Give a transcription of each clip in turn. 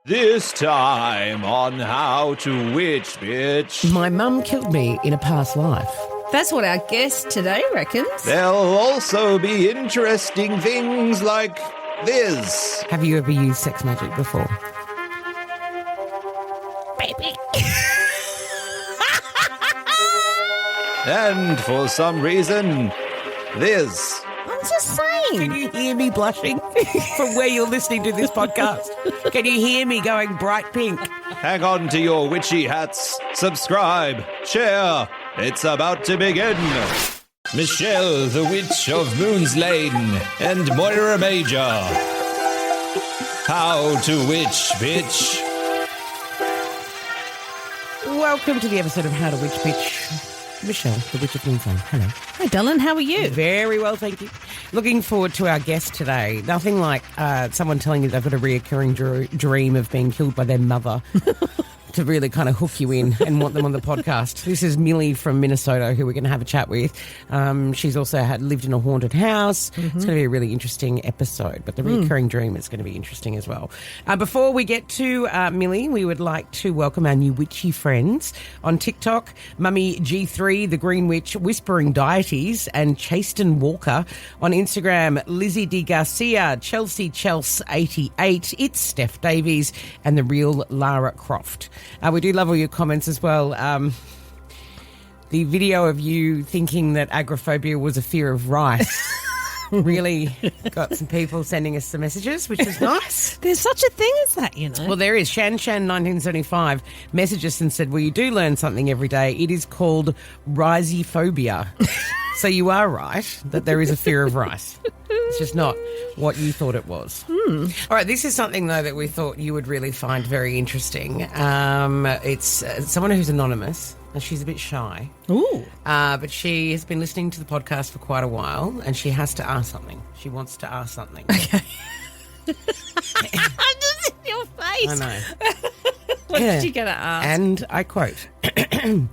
This time on How to Witch Bitch. My mum killed me in a past life. That's what our guest today reckons. There'll also be interesting things like this. Have you ever used sex magic before? Baby. And for some reason, this. I'm just saying. Can you hear me blushing from where you're listening to this podcast? Can you hear me going bright pink? Hang on to your witchy hats. Subscribe. Share. It's about to begin. Michelle, the Witch of Moon's Lane, and Moyra Major. How to Witch Bitch. Welcome to the episode of How to Witch Bitch. Michelle, the Witch of Moon's Lane. Hello. Hey, Dylan, how are you? Very well, thank you. Looking forward to our guest today. Nothing like someone telling you they've got a reoccurring dream of being killed by their mother to really kind of hook you in and want them on the podcast. This is Millie from Minnesota, who we're going to have a chat with. She's also lived in a haunted house. Mm-hmm. It's going to be a really interesting episode, but the reoccurring dream is going to be interesting as well. Before we get to Millie, we would like to welcome our new witchy friends on TikTok, Mummy G3, the Green Witch, Whispering Deities, and Chasten Walker. On Instagram, Lizzie D. Garcia, Chelsea Chels 88, It's Steph Davies, and the real Lara Croft. We do love all your comments as well. The video of you thinking that agoraphobia was a fear of rice really got some people sending us some messages, which is nice. There's such a thing as that, you know. Well, there is. Shan 1975 messaged us and said, well, you do learn something every day. It is called risophobia. So you are right that there is a fear of rice. It's just not what you thought it was. All right, this is something, though, that we thought you would really find very interesting. It's someone who's anonymous, and she's a bit shy. Ooh. But she has been listening to the podcast for quite a while, and she has to ask something. She wants to ask something. Okay. I'm just in your face. I know. What's she going to ask? And I quote,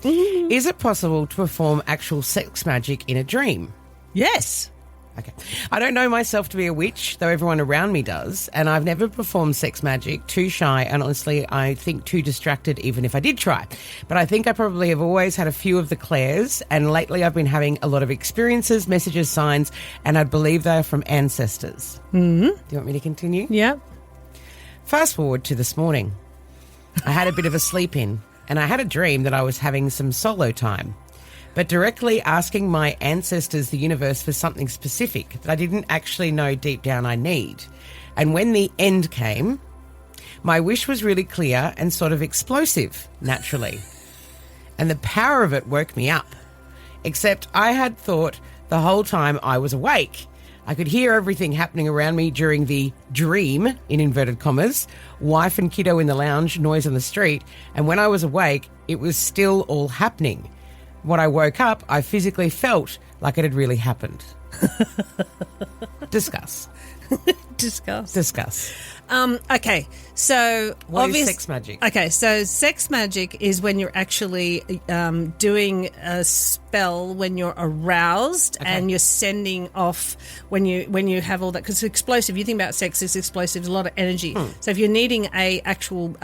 is it possible to perform actual sex magic in a dream? Yes. Okay. I don't know myself to be a witch, though everyone around me does, and I've never performed sex magic, too shy, and honestly, I think too distracted even if I did try. But I think I probably have always had a few of the clairs, and lately I've been having a lot of experiences, messages, signs, and I believe they are from ancestors. Mm-hmm. Do you want me to continue? Yeah. Fast forward to this morning. I had a bit of a sleep in, and I had a dream that I was having some solo time, but directly asking my ancestors, the universe, for something specific that I didn't actually know deep down I need. And when the end came, my wish was really clear and sort of explosive, naturally. And the power of it woke me up. Except I had thought the whole time I was awake. I could hear everything happening around me during the dream, in inverted commas, wife and kiddo in the lounge, noise on the street, and when I was awake, it was still all happening. When I woke up, I physically felt like it had really happened. Discuss. Discuss. Okay, so what is sex magic? Okay, so sex magic is when you're actually doing a spell when you're aroused, and you're sending off when you have all that, because it's explosive. You think about sex, it's explosive, there's a lot of energy. So if you're needing a actual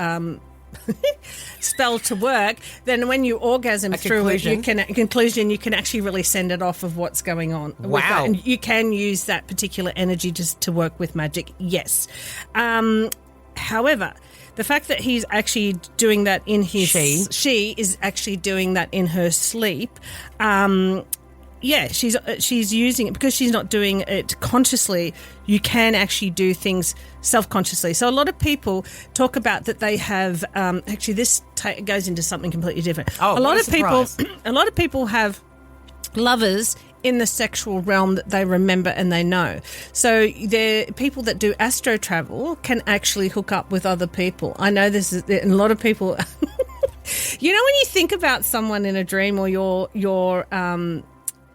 spell to work, then when you orgasm through it, you can actually really send it off of what's going on. Wow. And you can use that particular energy to work with magic, yes. However, the fact that he's actually doing that in his... She is actually doing that in her sleep. Yeah, she's using it because she's not doing it consciously. You can actually do things self-consciously. So a lot of people talk about that they have. Actually, this goes into something completely different. Oh, a lot of people have lovers in the sexual realm that they remember and they know. So the people that do astro travel can actually hook up with other people. I know this is a lot of people. You know, when you think about someone in a dream, or you're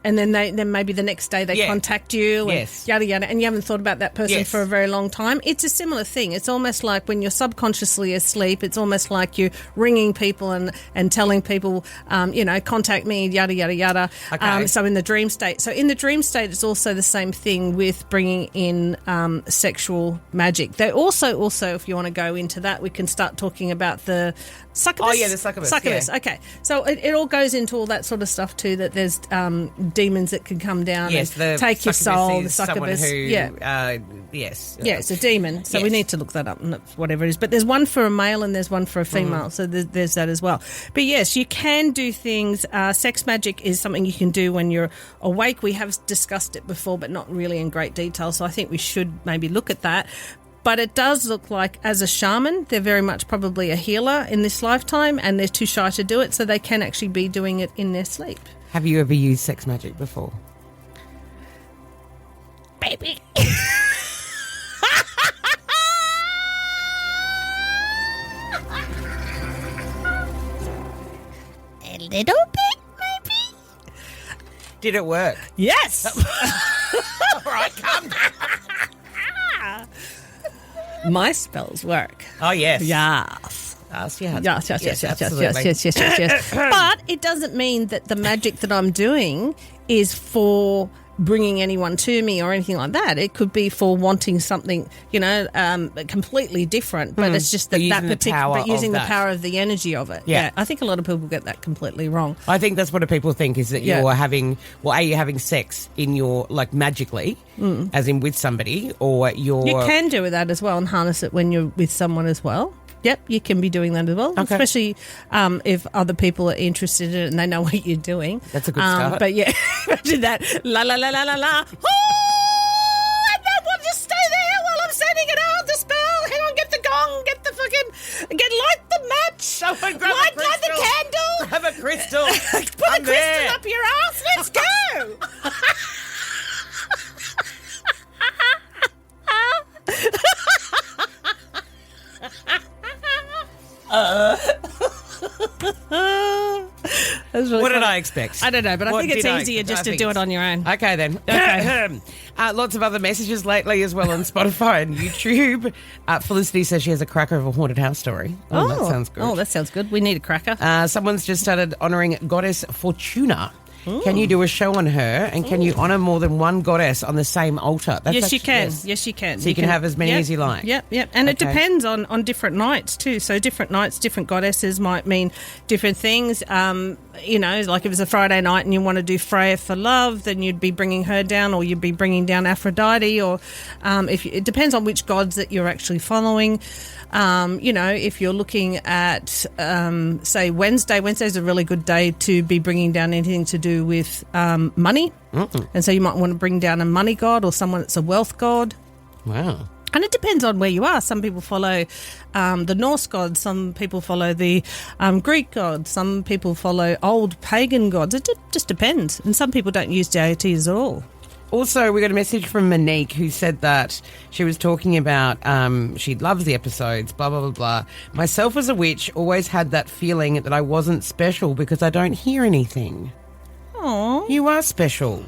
And then maybe the next day they contact you and yada, yada, and you haven't thought about that person for a very long time. It's a similar thing. It's almost like when you're subconsciously asleep, it's almost like you're ringing people and telling people, contact me, yada, yada, yada. Okay. So in the dream state. So in the dream state, it's also the same thing with bringing in sexual magic. They also, if you want to go into that, we can start talking about the succubus. Oh, yeah, the succubus. Succubus, okay. So it all goes into all that sort of stuff too, that there's demons that can come down and take your soul. The succubus. It's a demon. So we need to look that up, whatever it is. But there's one for a male and there's one for a female. So there's that as well. But yes, you can do things. Sex magic is something you can do when you're awake. We have discussed it before, but not really in great detail. So I think we should maybe look at that. But it does look like, as a shaman, they're very much probably a healer in this lifetime, and they're too shy to do it, so they can actually be doing it in their sleep. Have you ever used sex magic before? Baby. A little bit, maybe. Did it work? Yes. All right, calm down. My spells work. Oh, yes. Yes. Yes. But it doesn't mean that the magic that I'm doing is for bringing anyone to me or anything like that. It could be for wanting something, completely different. But it's just that particular, but using the power of the energy of it. Yeah, I think a lot of people get that completely wrong. I think that's what people think, is that you're having, you're having sex in your, magically, as in with somebody, or you're... You can do that as well and harness it when you're with someone as well. Yep, you can be doing that as well, especially if other people are interested in it and they know what you're doing. That's a good start. But yeah, imagine that. La, la, la, la, la, la. Oh, and then we'll just stay there while I'm sending it out, the spell. Hang on, get the gong, get the light the match. Light the candle. Grab a crystal. Put a crystal up your ass. Let's go. What did I expect? I don't know, but I think it's easier just to do it on your own. Okay, then. Okay. Lots of other messages lately as well on Spotify and YouTube. Felicity says she has a cracker of a haunted house story. Oh, that sounds good. Oh, that sounds good. We need a cracker. Someone's just started honouring Goddess Fortuna. Ooh. Can you do a show on her, and can you honour more than one goddess on the same altar? Yes, you can. Yes, you can. So you can have as many as you like. Yep. And it depends on different nights too. So different nights, different goddesses might mean different things. Like if it's a Friday night and you want to do Freya for love, then you'd be bringing her down, or you'd be bringing down Aphrodite, or it depends on which gods that you're actually following. If you're looking at, say, Wednesday's a really good day to be bringing down anything to do with money. Mm-mm. And so you might want to bring down a money god or someone that's a wealth god. Wow. And it depends on where you are. Some people follow the Norse gods. Some people follow the Greek gods. Some people follow old pagan gods. It just depends. And some people don't use deities at all. Also, we got a message from Monique who said that she was talking about she loves the episodes, blah, blah, blah, blah. Myself as a witch always had that feeling that I wasn't special because I don't hear anything. Aww. You are special,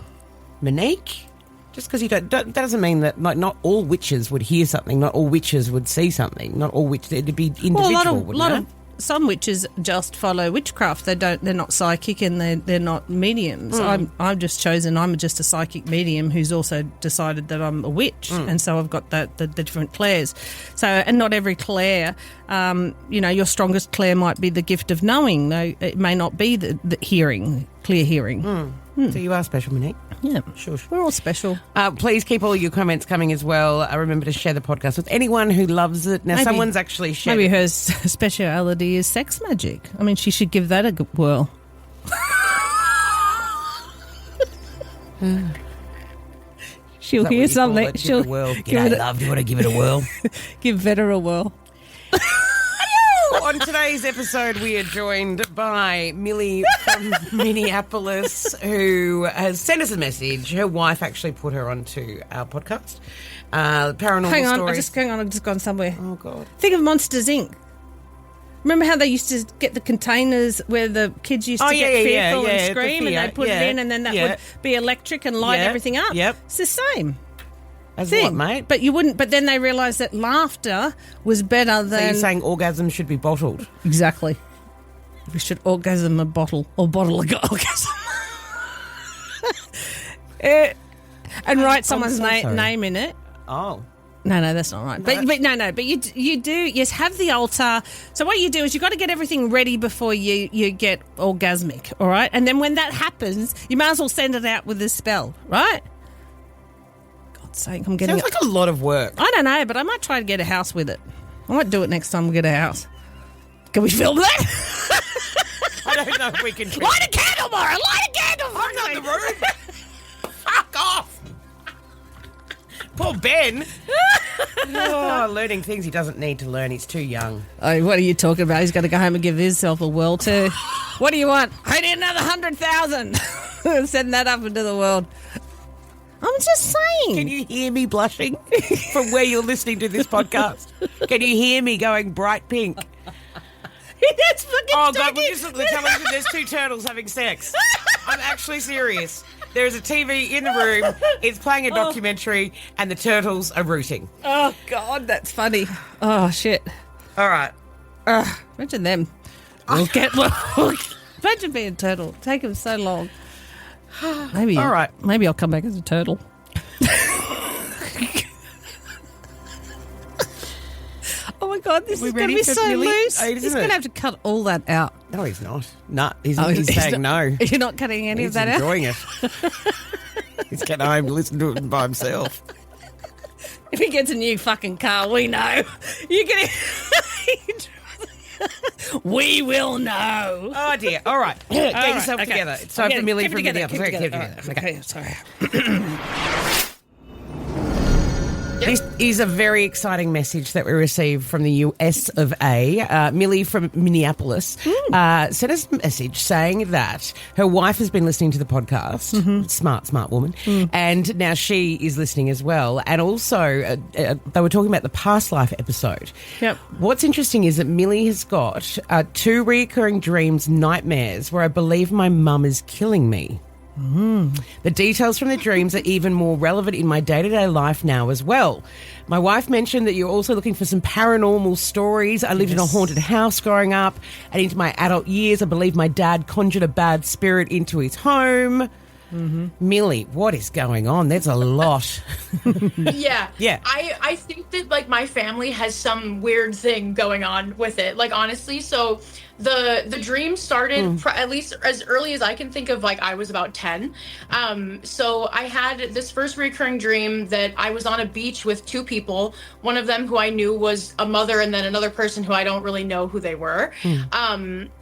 Monique. Just because you don't, that doesn't mean that not all witches would hear something, not all witches would see something, not all witches, it'd be individual, some witches just follow witchcraft. They're not psychic, and they're not mediums. I've just chosen. I'm just a psychic medium who's also decided that I'm a witch, and so I've got the different clairs. So, and not every clair, your strongest clair might be the gift of knowing. Though it may not be the hearing, clear hearing. So you are special, Monique. Yeah, sure. We're all special. Please keep all your comments coming as well. Remember to share the podcast with anyone who loves it. Now, someone's actually shared. Maybe her speciality is sex magic. I mean, she should give that a good whirl. She'll hear something. She'll give it a whirl. G'day, love. Do you want to give it a whirl? Give Vetter a whirl. On today's episode, we are joined by Millie from Minneapolis, who has sent us a message. Her wife actually put her onto our podcast. Paranormal stories. I've just gone somewhere. Oh, God. Think of Monsters, Inc. Remember how they used to get the containers where the kids used to get fearful and scream, and they'd put it in, and then that would be electric and light everything up? Yep. It's the same. As thing. what, mate? But you wouldn't. But then they realised that laughter was better than. So you're saying orgasm should be bottled? Exactly. We should orgasm a bottle or bottle a orgasm. And write someone's name in it. Oh. No, that's not right. But you do, yes, have the altar. So what you do is you've got to get everything ready before you get orgasmic, all right? And then when that happens, you might as well send it out with this spell, right? God's sake, I'm getting Sounds like a lot of work. I don't know, but I might try to get a house with it. I might do it next time we get a house. Can we film that? I don't know if we can. Light a candle, Moyra! Light a candle! I'm not in the room. Fuck off. Poor Ben. Learning things he doesn't need to learn. He's too young. Oh, what are you talking about? He's going to go home and give himself a whirl too. What do you want? I need another 100,000. Send that up into the world. I'm just saying. Can you hear me blushing from where you're listening to this podcast? Can you hear me going bright pink? That's fucking God, we just looked at the television. There's two turtles having sex. I'm actually serious. There's a TV in the room. It's playing a documentary, and the turtles are rooting. Oh, God, that's funny. Oh, shit. All right. Imagine them. Imagine being a turtle. Take them so long. Maybe. All right. Maybe I'll come back as a turtle. Oh my God, this is going to be so loose. He's going to have to cut all that out. No, he's not. No, he's saying no. You're not cutting any of that out? He's enjoying it. He's getting home to listen to it by himself. If he gets a new fucking car, we know. You're going to... We will know. Oh, dear. All right. Get yourself together. It's time for Millie from the other. Okay, sorry. This is a very exciting message that we received from the US of A. Millie from Minneapolis sent us a message saying that her wife has been listening to the podcast. Mm-hmm. Smart woman. And now she is listening as well. And also, they were talking about the past life episode. Yep. What's interesting is that Millie has got 2 recurring dreams, nightmares, where I believe my mum is killing me. The details from the dreams are even more relevant in my day-to-day life now as well. My wife mentioned that you're also looking for some paranormal stories. I lived in a haunted house growing up, and into my adult years, I believe my dad conjured a bad spirit into his home. Mm-hmm. Millie, what is going on? There's a lot. Yeah. Yeah. I think that, like, my family has some weird thing going on with it. Like, honestly, so the dream started at least as early as I can think of. Like, I was about 10. So I had this first recurring dream that I was on a beach with 2 people. One of them who I knew was a mother, and then another person who I don't really know who they were.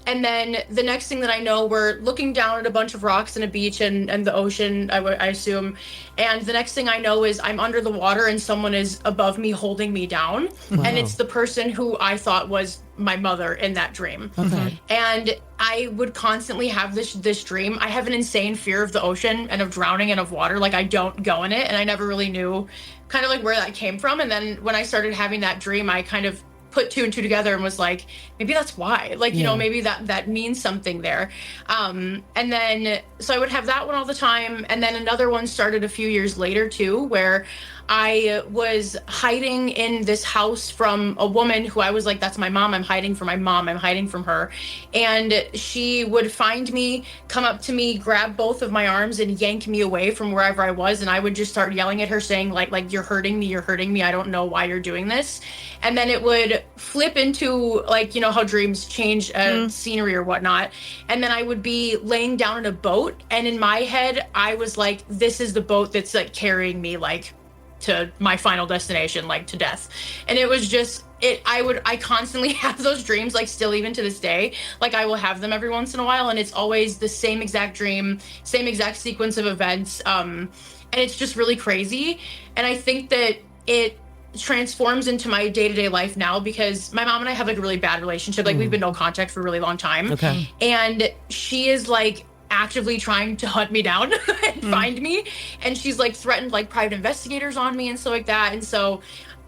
And then the next thing that I know, we're looking down at a bunch of rocks and a beach and the ocean, I assume. And the next thing I know is I'm under the water and someone is above me holding me down. Wow. And it's the person who I thought was my mother in that dream. Okay. And I would constantly have this dream. I have an insane fear of the ocean and of drowning and of water. Like, I don't go in it, and I never really knew kind of like where that came from. And then when I started having that dream, I kind of put 2 and 2 together and was like, maybe that's why. Like, you know, maybe that means something there. And then, so I would have that one all the time. And then another one started a few years later too, where I was hiding in this house from a woman who I was like, that's my mom. I'm hiding from my mom. I'm hiding from her. And she would find me, come up to me, grab both of my arms and yank me away from wherever I was. And I would just start yelling at her saying like, you're hurting me. You're hurting me. I don't know why you're doing this. And then it would flip into, like, you know how dreams change scenery or whatnot. And then I would be laying down in a boat. And in my head, I was like, this is the boat that's like carrying me, like, to my final destination, like to death. And it was just I constantly have those dreams, like, still even to this day. Like, I will have them every once in a while, and it's always the same exact dream, same exact sequence of events, and it's just really crazy. And I think that it transforms into my day-to-day life now, because my mom and I have like a really bad relationship. Like, we've been no contact for a really long time. Okay. And she is like actively trying to hunt me down and find me, and she's like threatened like private investigators on me and stuff like that. And so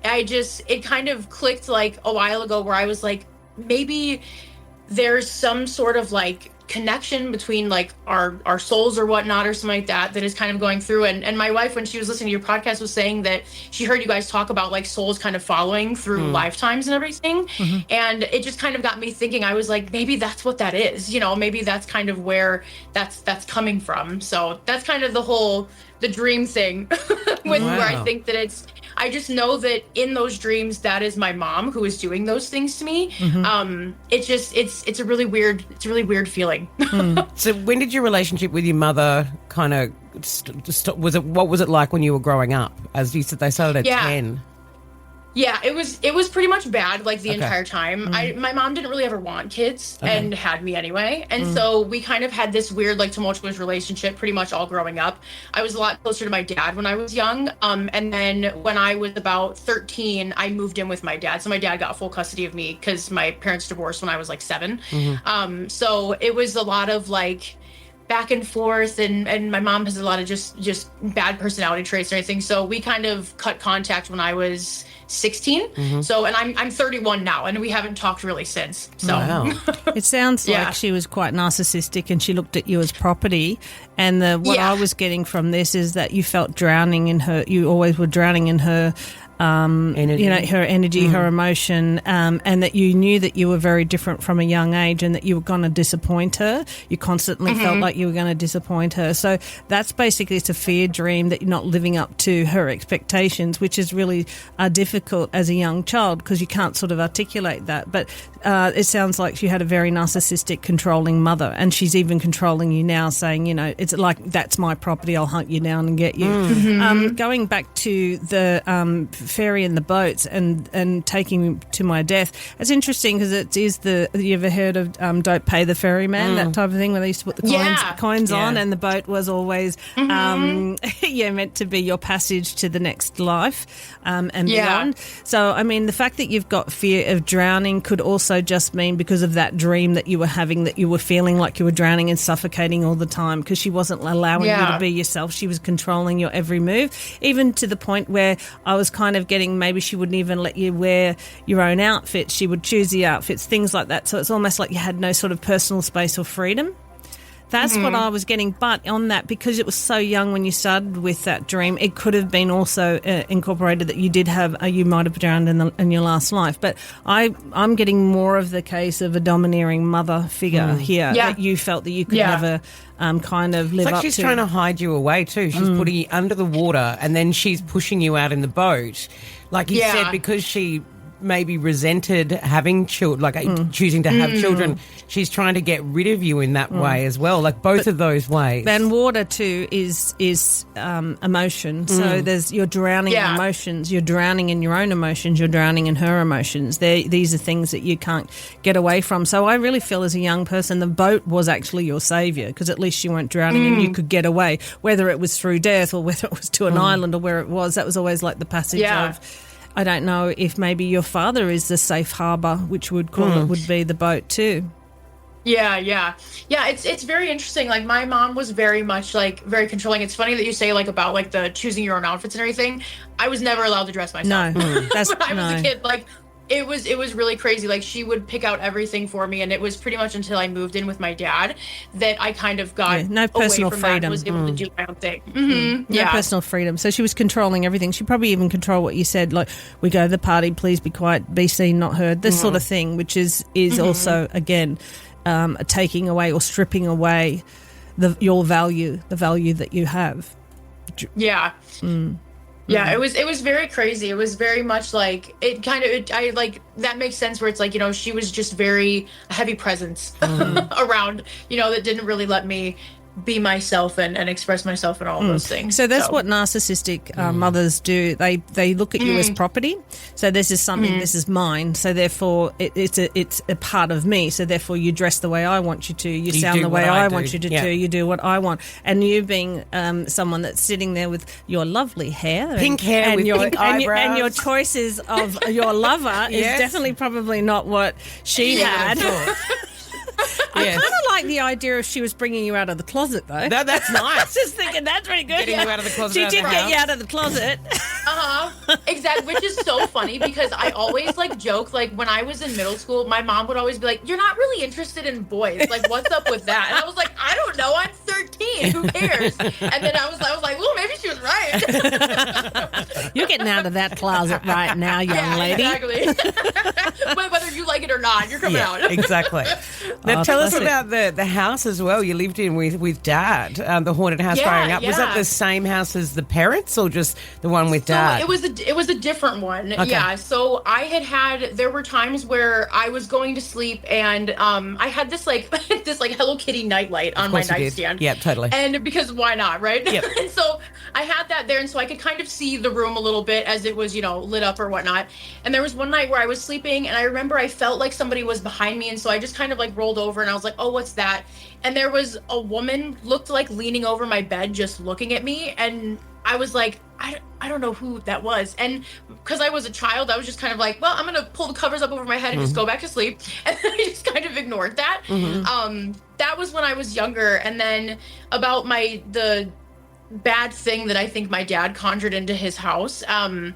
it kind of clicked like a while ago where I was like, maybe there's some sort of like connection between like our souls or whatnot or something like that is kind of going through. And my wife, when she was listening to your podcast, was saying that she heard you guys talk about like souls kind of following through lifetimes and everything. And it just kind of got me thinking. I was like, maybe that's what that is, you know, maybe that's kind of where that's coming from. So that's kind of the dream thing where I think that I just know that in those dreams, that is my mom who is doing those things to me. It's a really weird feeling. So when did your relationship with your mother kind of stop? What was it like when you were growing up? As you said, they started at 10. Yeah, it was pretty much bad like the entire time. My mom didn't really ever want kids and had me anyway. And so we kind of had this weird like tumultuous relationship pretty much all growing up. I was a lot closer to my dad when I was young. And then when I was about 13, I moved in with my dad. So my dad got full custody of me because my parents divorced when I was like 7. So it was a lot of like back and forth, and my mom has a lot of just bad personality traits and everything. So we kind of cut contact when I was 16. So, and I'm 31 now, and we haven't talked really since. So it sounds like she was quite narcissistic, and she looked at you as property. And what I was getting from this is that you felt drowning in her. You always were drowning in her. Energy. You know, her energy, her emotion, and that you knew that you were very different from a young age and that you were going to disappoint her. You constantly felt like you were going to disappoint her. So that's basically, it's a fear dream that you're not living up to her expectations, which is really difficult as a young child because you can't sort of articulate that. But it sounds like you had a very narcissistic, controlling mother, and she's even controlling you now, saying, you know, it's like, that's my property, I'll hunt you down and get you. Going back to the fairy in the boats and taking me to my death. It's interesting because it is you ever heard of don't pay the ferryman, that type of thing, where they used to put the coins on, and the boat was always meant to be your passage to the next life and beyond. So I mean, the fact that you've got fear of drowning could also just mean because of that dream that you were having, that you were feeling like you were drowning and suffocating all the time because she wasn't allowing you to be yourself. She was controlling your every move, even to the point where I was kind of getting, maybe she wouldn't even let you wear your own outfit. She would choose the outfits, things like that. So it's almost like you had no sort of personal space or freedom. That's what I was getting. But on that, because it was so young when you started with that dream, it could have been also incorporated that you did have, you might have drowned in your last life. But I'm getting more of the case of a domineering mother figure here, that you felt that you could never kind of live up to. She's trying to hide you away too. She's putting you under the water, and then she's pushing you out in the boat. Like you said, because she maybe resented having children, like choosing to have children, she's trying to get rid of you in that way as well, like both of those ways. And water too is emotion. So you're drowning in emotions, you're drowning in your own emotions, you're drowning in her emotions. These are things that you can't get away from. So I really feel as a young person, the boat was actually your saviour, because at least you weren't drowning and you could get away, whether it was through death or whether it was to an island or where it was. That was always like the passage of, I don't know if maybe your father is the safe harbour, which would call it would be the boat too. Yeah. It's very interesting. Like my mom was very much like very controlling. It's funny that you say like about like the choosing your own outfits and everything. I was never allowed to dress myself. No, that's when I was a kid. Like it was really crazy. Like she would pick out everything for me, and it was pretty much until I moved in with my dad that I kind of got no personal away from freedom. That and was able to do my own thing. No personal freedom. So she was controlling everything. She probably even controlled what you said, like, we go to the party, please be quiet, be seen, not heard, this sort of thing, which is also, again, taking away or stripping away your value, the value that you have. Yeah. Yeah, it was very crazy. It was very much like I like that makes sense where it's like, you know, she was just very heavy presence around, you know, that didn't really let me be myself and express myself and all those things. So that's what narcissistic mothers do. They look at you as property. So this is something, this is mine. So therefore it's a part of me. So therefore you dress the way I want you to. You sound the way I want you to do. You do what I want. And you being someone that's sitting there with your lovely hair. Pink hair and with your eyebrows. And your choices of your lover is definitely probably not what she had. Yes. I kind of like the idea if she was bringing you out of the closet, though. That's I nice. was just thinking that's pretty good. Getting you out of the closet. She out of did the get you house. out of the closet. Exactly, which is so funny because I always like joke, like when I was in middle school, my mom would always be like, "You're not really interested in boys. Like, what's up with that?" And I was like, "I don't know. I'm 13. Who cares?" And then I was like, "Well, maybe she was right." You're getting out of that closet right now, young lady. Exactly. Whether you like it or not, you're coming out. Exactly. Now, tell us classic. about the house as well. You lived in with Dad, the haunted house growing up. Was that the same house as the parents, or just the one with Dad? So it was a different one. Okay. Yeah. So there were times where I was going to sleep and I had this like Hello Kitty nightlight on my nightstand. Yeah, totally. And because why not, right? Yep. And so I had that there, and so I could kind of see the room a little bit as it was, lit up or whatnot. And there was one night where I was sleeping, and I remember I felt like somebody was behind me, and so I just kind of like rolled over, and I was like, "Oh, what's that?" And there was a woman looked like leaning over my bed, just looking at me, and I was like, I don't know who that was. And because I was a child, I was just kind of like, well, I'm going to pull the covers up over my head and just go back to sleep. And then I just kind of ignored that. That was when I was younger. And then about the bad thing that I think my dad conjured into his house. My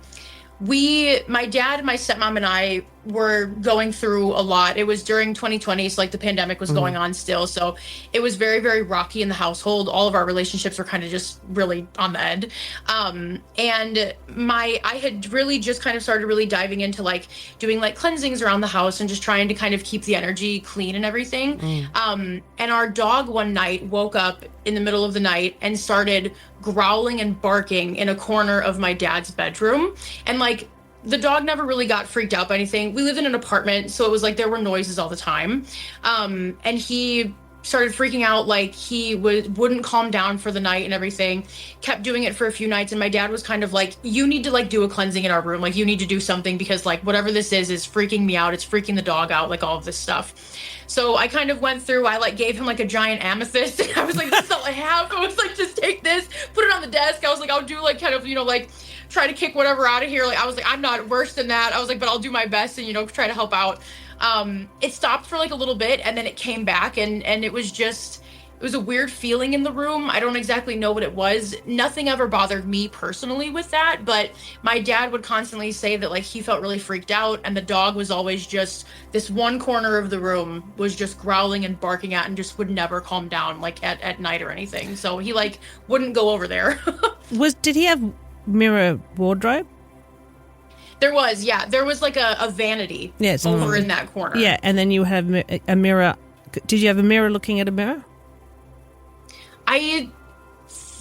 dad, my stepmom, and I were going through a lot. It was during 2020, so like the pandemic was going on still. So it was very, very rocky in the household. All of our relationships were kind of just really on the end. And I had really just kind of started really diving into like doing like cleansings around the house and just trying to kind of keep the energy clean and everything. And our dog one night woke up in the middle of the night and started growling and barking in a corner of my dad's bedroom. And like, the dog never really got freaked out by anything. We lived in an apartment, so it was like there were noises all the time. And he started freaking out, like he wouldn't calm down for the night and everything. Kept doing it for a few nights, and my dad was kind of like, "You need to like do a cleansing in our room. Like you need to do something because like whatever this is freaking me out. It's freaking the dog out, like all of this stuff." So I kind of went through, I like gave him like a giant amethyst, and I was like, "This is all I have." I was like, "Just take this, put it on the desk." I was like, "I'll do like kind of, like try to kick whatever out of here." Like I was like, "I'm not worse than that." I was like, "But I'll do my best and, try to help out." It stopped for like a little bit, and then it came back, and it was a weird feeling in the room. I don't exactly know what it was. Nothing ever bothered me personally with that, but my dad would constantly say that like he felt really freaked out, and the dog was always just this one corner of the room was just growling and barking at and just would never calm down like at night or anything. So he like wouldn't go over there. Did he have mirror wardrobe? There was like a vanity over in that corner. Yeah, and then you have a mirror. Did you have a mirror looking at a mirror?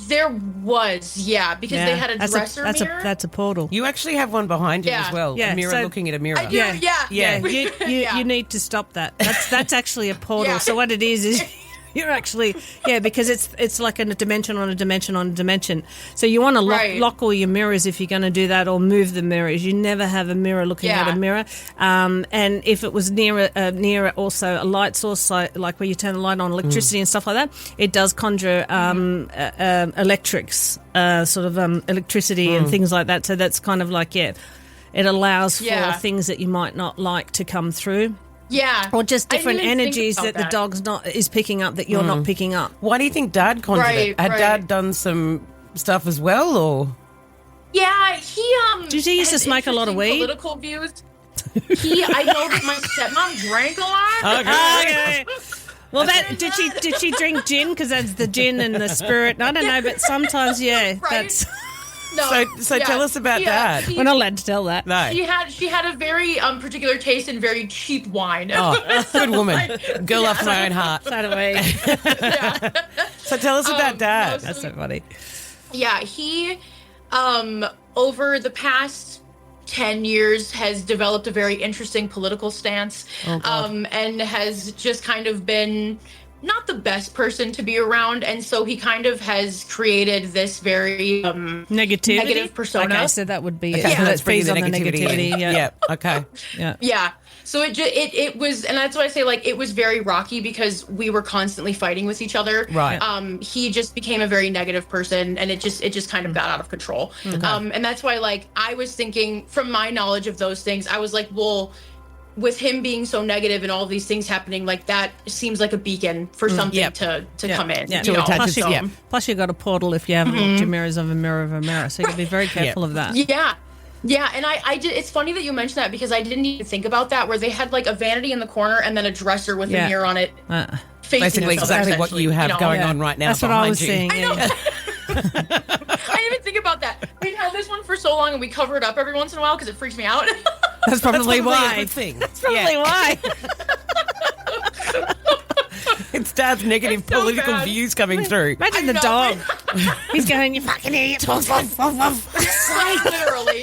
There was, because they had a dresser mirror. That's a portal. You actually have one behind you as well. Yeah, A mirror so- looking at a mirror. I do, yeah. You need to stop that. That's actually a portal. Yeah. So what it is you're actually because it's like a dimension on a dimension on a dimension. So you want to lock all your mirrors if you're going to do that, or move the mirrors. You never have a mirror looking at a mirror. And if it was near also a light source, like where you turn the light on, electricity and stuff like that, it does conjure electrics, electricity and things like that. So that's kind of like it allows for things that you might not like to come through. Yeah. Or just different energies that the dog's is picking up that you're not picking up. Why do you think Dad conjured it? Had Dad done some stuff as well, or? Yeah, he Did he used to smoke a lot of weed? Political views. I know that my stepmom drank a lot. Okay. Well, did she drink gin? Because that's the gin and the spirit. I don't know, but sometimes, that's. No, So tell us about Dad. We're not allowed to tell that. No. She had a very particular taste in very cheap wine. Oh, good woman. Girl after my own heart. So do we. So tell us about Dad. That's so funny. Yeah, he over the past 10 years has developed a very interesting political stance, and has just kind of been not the best person to be around, and so he kind of has created this very negative persona. Okay, so that would be Okay, so that's feeds bringing on the negativity. Yeah. Okay. Yeah. So it was, and that's why I say like it was very rocky because we were constantly fighting with each other. Right. He just became a very negative person, and it just kind of got out of control. And that's why like I was thinking, from my knowledge of those things, I was like, well, with him being so negative and all of these things happening, like that seems like a beacon for something to come in. Yeah. You know? Plus, you've got a portal if you haven't looked your mirrors of a mirror. So you got to be very careful of that. Yeah. Yeah, and I did. It's funny that you mentioned that because I didn't even think about that. Where they had like a vanity in the corner and then a dresser with a mirror on it, facing basically exactly what you have going on right now. That's what I was seeing. I know. I didn't even think about that. We had this one for so long, and we cover it up every once in a while because it freaks me out. That's probably why. A good thing. That's probably why. It's Dad's negative political views coming through. Imagine the dog. He's going, you fucking idiot. Literally,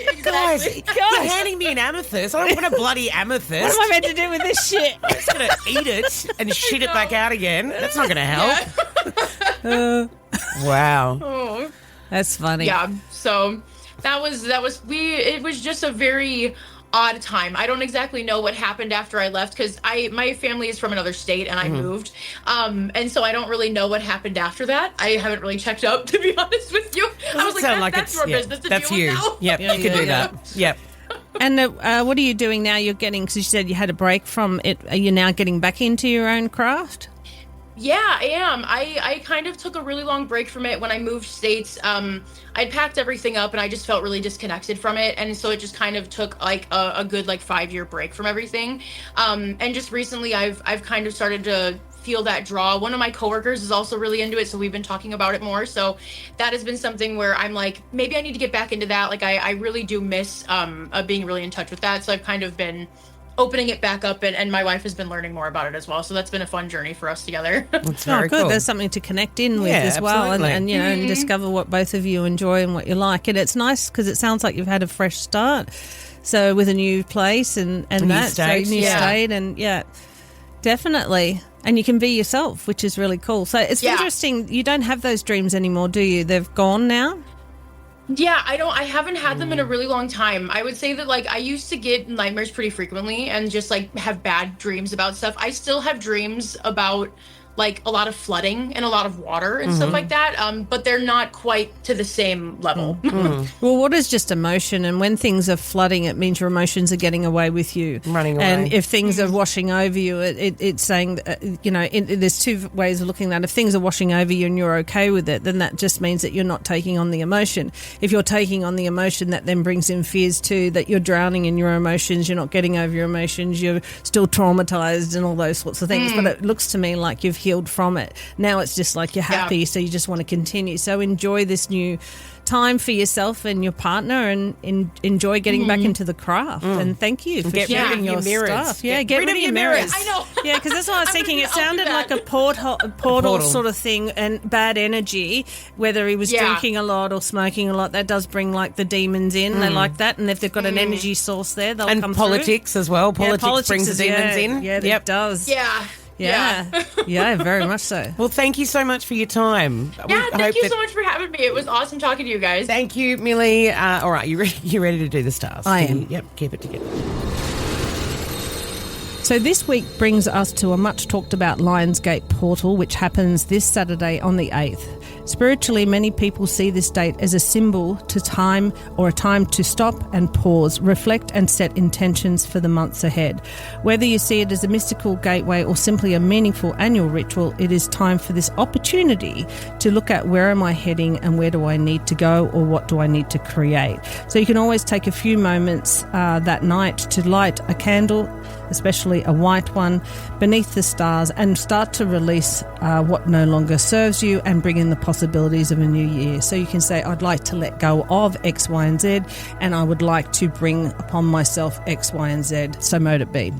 exactly. Guys, you're handing me an amethyst. I don't want a bloody amethyst. What am I meant to do with this shit? I'm just going to eat it and shit it back out again. That's not going to help. Wow. Oh. That's funny. Yeah, so it was just a very odd time. I don't exactly know what happened after I left because my family is from another state and I moved. And so I don't really know what happened after that. I haven't really checked up, to be honest with you. I was like, that's your business to that's deal you. with now. Yep, you can do that. Yep. And what are you doing now? You're getting, because you said you had a break from it. Are you now getting back into your own craft? Yeah, I am. I kind of took a really long break from it when I moved states. I'd packed everything up and I just felt really disconnected from it. And so it just kind of took like a good 5-year break from everything. And just recently I've kind of started to feel that draw. One of my coworkers is also really into it, so we've been talking about it more. So that has been something where I'm like, maybe I need to get back into that. Like I really do miss being really in touch with that. So I've kind of been opening it back up, and my wife has been learning more about it as well. So that's been a fun journey for us together. That's very good. Cool. There's something to connect in with as well, and you know, and discover what both of you enjoy and what you like. And it's nice because it sounds like you've had a fresh start. So with a new place and that state, new state, and definitely. And you can be yourself, which is really cool. So it's interesting. You don't have those dreams anymore, do you? They've gone now. Yeah, I haven't had them in a really long time. I would say that I used to get nightmares pretty frequently and just have bad dreams about stuff. I still have dreams about a lot of flooding and a lot of water and stuff like that. But they're not quite to the same level. Well, water's just emotion, and when things are flooding, it means your emotions are getting away with you, running away. And if things are washing over you, it's saying there's two ways of looking at it. If things are washing over you and you're okay with it, then that just means that you're not taking on the emotion. If you're taking on the emotion, that then brings in fears too, that you're drowning in your emotions, you're not getting over your emotions, you're still traumatized and all those sorts of things. But it looks to me like you've healed from it. Now it's just you're happy, so you just want to continue. So enjoy this new time for yourself and your partner, and enjoy getting back into the craft. And thank you for sharing your mirrors. Stuff. Yeah, get rid of your mirrors. I know. Yeah, because that's what I was thinking. It sounded like a portal sort of thing, and bad energy. Whether he was drinking a lot or smoking a lot, that does bring the demons in. They like that, and if they've got an energy source there, they'll come politics through. as well. Politics brings the demons in. Yeah, it does. Yeah, very much so. Well, thank you so much for your time. Yeah, thank you so much for having me. It was awesome talking to you guys. Thank you, Millie. All right, you ready to do the stars? I am. Yep, keep it together. So this week brings us to a much talked about Lionsgate portal, which happens this Saturday on the 8th. Spiritually, many people see this date as a symbol to time, or a time to stop and pause, reflect and set intentions for the months ahead. Whether you see it as a mystical gateway or simply a meaningful annual ritual, it is time for this opportunity to look at where am I heading and where do I need to go, or what do I need to create. So you can always take a few moments that night to light a candle, especially a white one, beneath the stars, and start to release what no longer serves you and bring in the possibilities of a new year. So you can say, I'd like to let go of X, Y, and Z, and I would like to bring upon myself X, Y, and Z. So mote it be.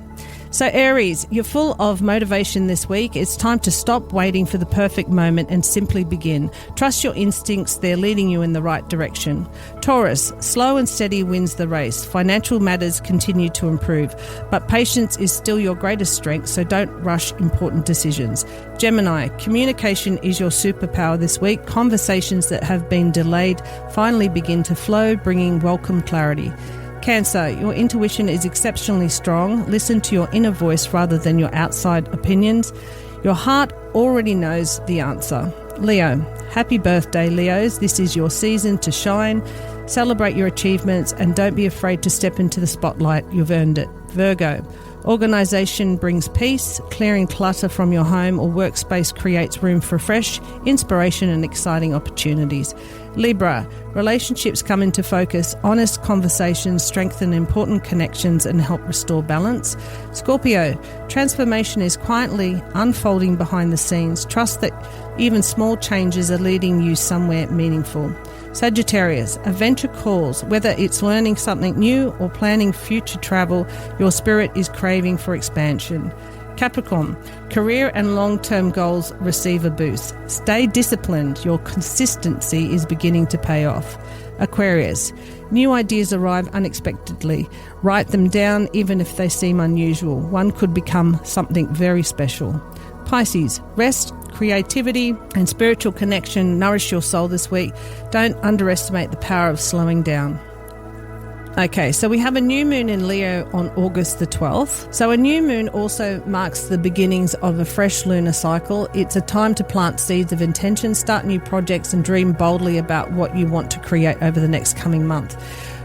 So Aries, you're full of motivation this week. It's time to stop waiting for the perfect moment and simply begin. Trust your instincts, they're leading you in the right direction. Taurus, slow and steady wins the race. Financial matters continue to improve, but patience is still your greatest strength, so don't rush important decisions. Gemini, communication is your superpower this week. Conversations that have been delayed finally begin to flow, bringing welcome clarity. Cancer, your intuition is exceptionally strong. Listen to your inner voice rather than your outside opinions. Your heart already knows the answer. Leo, happy birthday, Leos. This is your season to shine. Celebrate your achievements and don't be afraid to step into the spotlight. You've earned it. Virgo, Organisation brings peace. Clearing clutter from your home or workspace creates room for fresh inspiration and exciting opportunities. Libra, relationships come into focus. Honest conversations strengthen important connections and help restore balance. Scorpio, transformation is quietly unfolding behind the scenes. Trust that even small changes are leading you somewhere meaningful. Sagittarius, adventure calls. Whether it's learning something new or planning future travel, your spirit is craving for expansion. Capricorn, career and long-term goals receive a boost. Stay disciplined. Your consistency is beginning to pay off. Aquarius, new ideas arrive unexpectedly. Write them down even if they seem unusual. One could become something very special. Pisces, rest, creativity and spiritual connection nourish your soul this week. Don't underestimate the power of slowing down. Okay, so we have a new moon in Leo on August the 12th. So a new moon also marks the beginnings of a fresh lunar cycle. It's a time to plant seeds of intention, start new projects and dream boldly about what you want to create over the next coming month.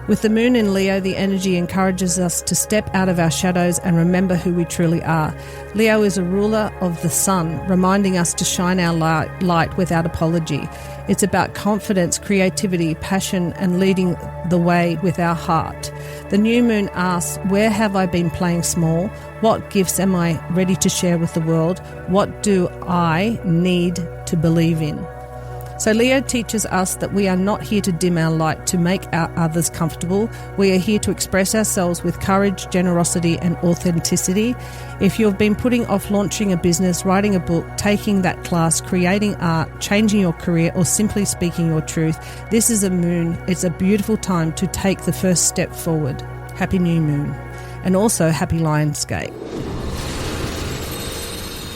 With the moon in Leo, the energy encourages us to step out of our shadows and remember who we truly are. Leo is a ruler of the sun, reminding us to shine our light without apology. It's about confidence, creativity, passion, and leading the way with our heart. The new moon asks, where have I been playing small? What gifts am I ready to share with the world? What do I need to believe in? So Leo teaches us that we are not here to dim our light to make our others comfortable. We are here to express ourselves with courage, generosity and authenticity. If you've been putting off launching a business, writing a book, taking that class, creating art, changing your career or simply speaking your truth, this is a moon. It's a beautiful time to take the first step forward. Happy new moon. And also happy Lionsgate.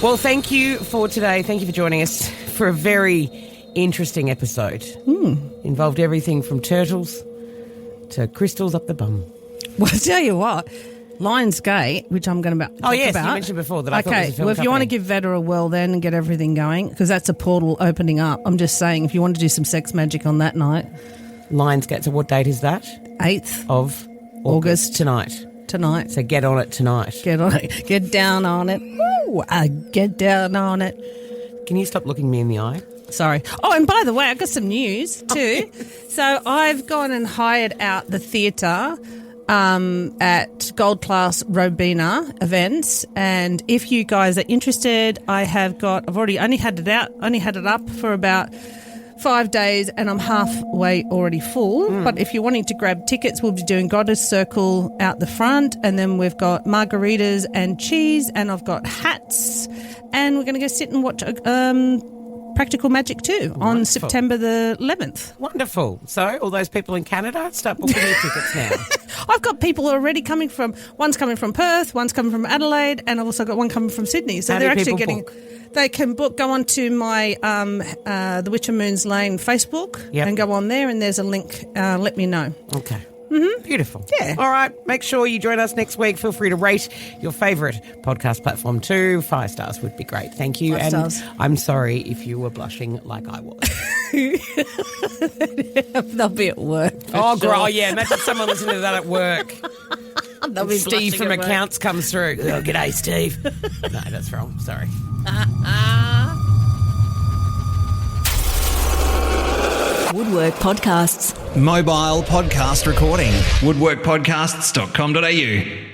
Well, thank you for today. Thank you for joining us for a very interesting episode. Involved everything from turtles to crystals up the bum. Well, I'll tell you what, Lionsgate, which I'm going to talk about. You mentioned before that I thought it was a film well, if company. you want to give Veda a whirl then and get everything going, because that's a portal opening up. I'm just saying, if you want to do some sex magic on that night. Lionsgate, so what date is that? 8th of August. Tonight. So get on it tonight. Get on it. Get down on it. Woo, get down on it. Can you stop looking me in the eye? Sorry. Oh, and by the way, I've got some news too. So I've gone and hired out the theatre at Gold Class Robina events, and if you guys are interested, I've only had it up for about 5 days and I'm halfway already full. But if you're wanting to grab tickets, we'll be doing Goddess Circle out the front, and then we've got margaritas and cheese, and I've got hats, and we're going to go sit and watch Practical Magic 2 on September the 11th. Wonderful. So all those people in Canada, start booking your tickets now. I've got people already one's coming from Perth, one's coming from Adelaide, and I've also got one coming from Sydney. So they're actually getting... They can go on to my The Witch of Moons Lane Facebook and go on there, and there's a link. Let me know. Okay. Beautiful. Yeah. All right. Make sure you join us next week. Feel free to rate your favourite podcast platform too. 5 stars would be great. Thank you. 5 stars. And I'm sorry if you were blushing like I was. They'll be at work. Oh, yeah. Imagine someone listening to that at work. They'll be Steve from accounts comes through. Oh, g'day, Steve. No, that's wrong. Sorry. Woodwork Podcasts. Mobile podcast recording. woodworkpodcasts.com.au